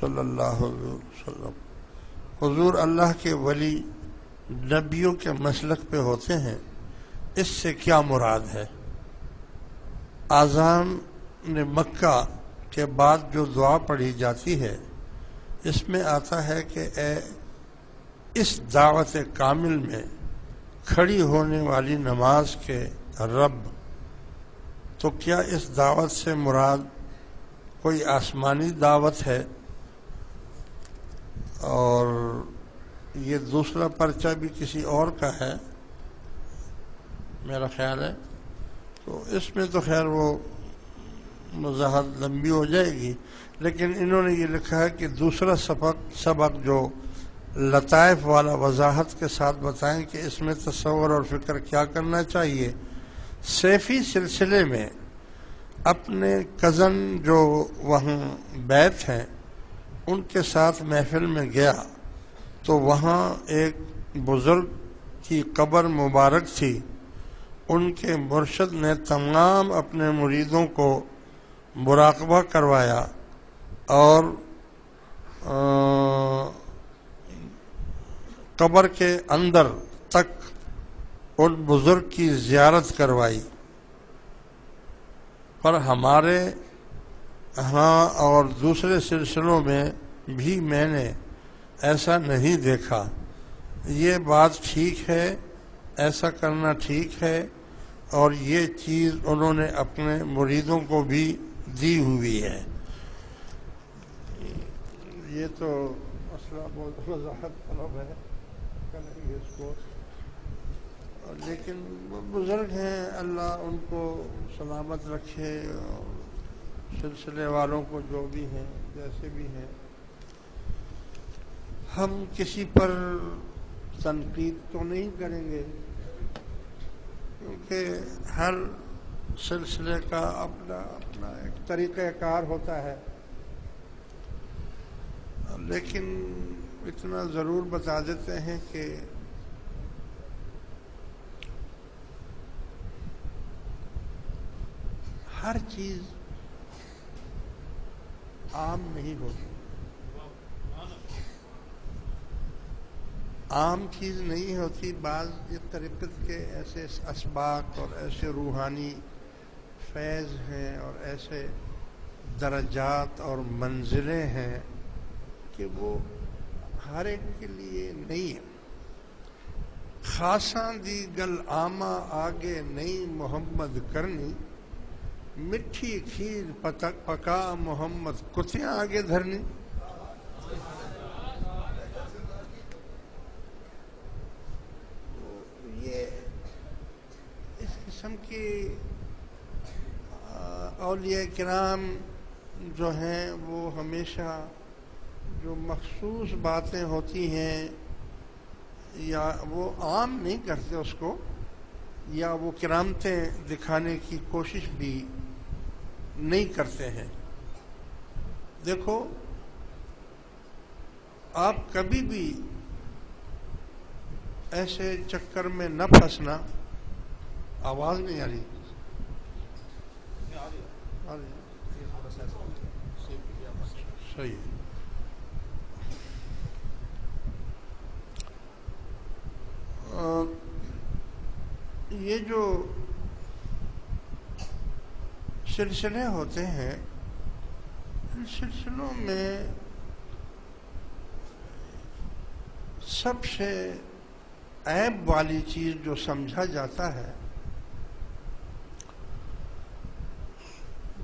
صلی اللہ علیہ وسلم، حضور اللہ کے ولی نبیوں کے مسلک پہ ہوتے ہیں، اس سے کیا مراد ہے؟ اذان مکہ کے بعد جو دعا پڑھی جاتی ہے اس میں آتا ہے کہ اے اس دعوت کامل میں کھڑی ہونے والی نماز کے رب، تو کیا اس دعوت سے مراد کوئی آسمانی دعوت ہے؟ اور یہ دوسرا پرچہ بھی کسی اور کا ہے میرا خیال ہے، تو اس میں تو خیر وہ وضاحت لمبی ہو جائے گی، لیکن انہوں نے یہ لکھا ہے کہ دوسرا سبق جو لطائف والا وضاحت کے ساتھ بتائیں کہ اس میں تصور اور فکر کیا کرنا چاہیے۔ سیفی سلسلے میں اپنے کزن جو وہاں بیت ہیں ان کے ساتھ محفل میں گیا تو وہاں ایک بزرگ کی قبر مبارک تھی۔ ان کے مرشد نے تمام اپنے مریدوں کو مراقبہ کروایا اور قبر کے اندر تک ان بزرگ کی زیارت کروائی، پر ہمارے ہاں اور دوسرے سلسلوں میں بھی میں نے ایسا نہیں دیکھا۔ یہ بات ٹھیک ہے، ایسا کرنا ٹھیک ہے، اور یہ چیز انہوں نے اپنے مریدوں کو بھی دی ہوئی ہے۔ یہ تو مسئلہ بہت وضاحت طلب ہے، کریں گے اس کو، لیکن وہ بزرگ ہیں، اللہ ان کو سلامت رکھے، اور سلسلے والوں کو جو بھی ہیں جیسے بھی ہیں، ہم کسی پر تنقید تو نہیں کریں گے، کیونکہ ہر سلسلے کا اپنا اپنا ایک طریقہ کار ہوتا ہے، لیکن اتنا ضرور بتا دیتے ہیں کہ ہر چیز عام نہیں ہوتی، عام چیز نہیں ہوتی، بعض اس طریقت کے ایسے اسباق اور ایسے روحانی فیض ہیں اور ایسے درجات اور منزلیں ہیں کہ وہ ہر ایک کے لیے نہیں ہے۔ خاصاں دی گل عامہ آگے نہیں محمد کرنی، مٹھی کھیر پکا محمد کتیاں آگے دھرنی۔ یہ اس قسم کی اولیاء کرام جو ہیں وہ ہمیشہ جو مخصوص باتیں ہوتی ہیں یا وہ عام نہیں کرتے اس کو، یا وہ کرامتیں دکھانے کی کوشش بھی نہیں کرتے ہیں۔ دیکھو، آپ کبھی بھی ایسے چکر میں نہ پھنسنا۔ آواز نہیں آ رہی؟ صحیح۔ یہ جو سلسلے ہوتے ہیں، ان سلسلوں میں سب سے عیب والی چیز جو سمجھا جاتا ہے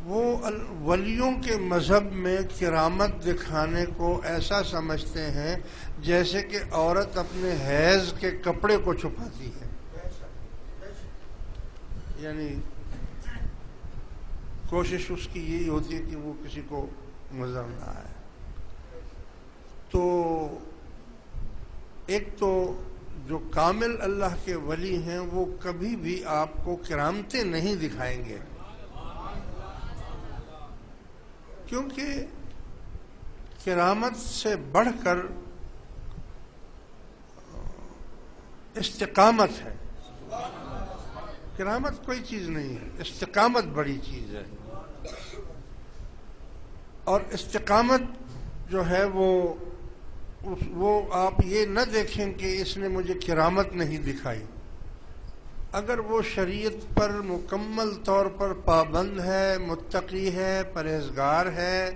وہ ولیوں کے مذہب میں کرامت دکھانے کو ایسا سمجھتے ہیں جیسے کہ عورت اپنے حیض کے کپڑے کو چھپاتی ہے، یعنی کوشش اس کی یہی ہوتی ہے کہ وہ کسی کو نظر نہ آئے۔ تو ایک تو جو کامل اللہ کے ولی ہیں وہ کبھی بھی آپ کو کرامتیں نہیں دکھائیں گے، کیونکہ کرامت سے بڑھ کر استقامت ہے۔ کرامت کوئی چیز نہیں ہے، استقامت بڑی چیز ہے، اور استقامت جو ہے وہ آپ یہ نہ دیکھیں کہ اس نے مجھے کرامت نہیں دکھائی. اگر وہ شریعت پر مکمل طور پر پابند ہے، متقی ہے، پرہیزگار ہے،